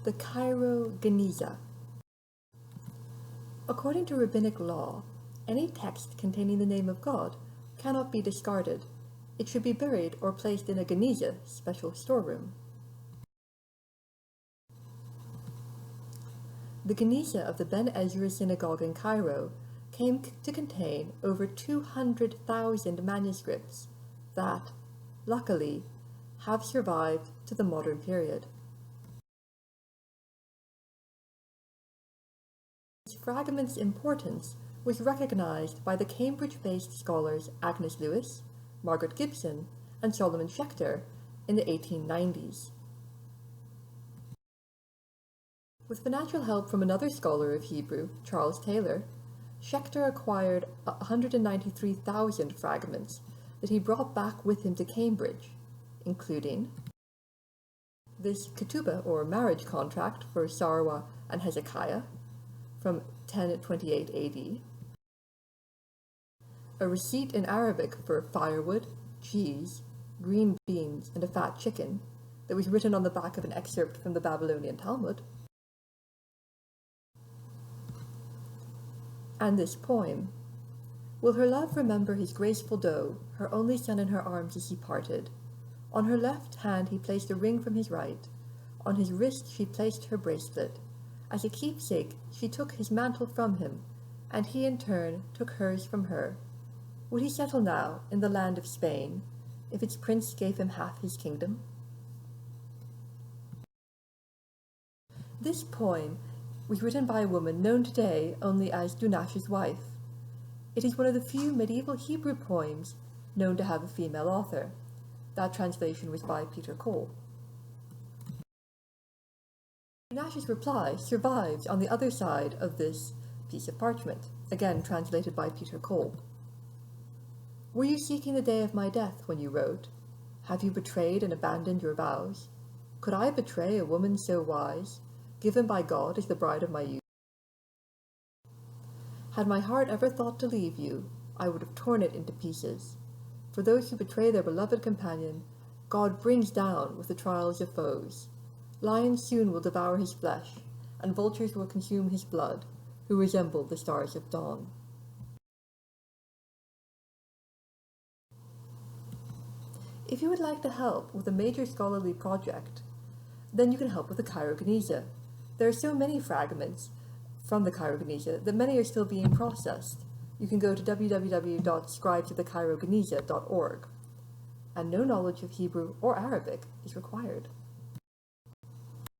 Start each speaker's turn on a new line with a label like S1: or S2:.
S1: The Cairo Genizah. According to rabbinic law, any text containing the name of God cannot be discarded. It should be buried or placed in a Genizah, special storeroom. The Genizah of the Ben Ezra Synagogue in Cairo came to contain over 200,000 manuscripts that, luckily, have survived to the modern period. This fragment's importance was recognized by the Cambridge-based scholars Agnes Lewis, Margaret Gibson, and Solomon Schechter in the 1890s. With financial help from another scholar of Hebrew, Charles Taylor, Schechter acquired 193,000 fragments that he brought back with him to Cambridge, including this ketubah, or marriage contract, for Sarwah and Hezekiah from 1028 AD, a receipt in Arabic for firewood, cheese, green beans, and a fat chicken that was written on the back of an excerpt from the Babylonian Talmud, and this poem: "Will her love remember his graceful doe, her only son in her arms as he parted? On her left hand he placed a ring from his right, on his wrist she placed her bracelet. As a keepsake she took his mantle from him, and he in turn took hers from her. Would he settle now in the land of Spain, if its prince gave him half his kingdom?" This poem was written by a woman known today only as Dunash's wife. It is one of the few medieval Hebrew poems known to have a female author. That translation was by Peter Cole. Dunash's reply survives on the other side of this piece of parchment, again translated by Peter Cole. "Were you seeking the day of my death when you wrote? Have you betrayed and abandoned your vows? Could I betray a woman so wise, given by God as the bride of my youth? Had my heart ever thought to leave you, I would have torn it into pieces. For those who betray their beloved companion, God brings down with the trials of foes. Lions soon will devour his flesh, and vultures will consume his blood, who resemble the stars of dawn." If you would like to help with a major scholarly project, then you can help with the Cairo Genizah. There are so many fragments from the Cairo Genizah that many are still being processed. You can go to www.scribesofthecairogenizah.org, and no knowledge of Hebrew or Arabic is required.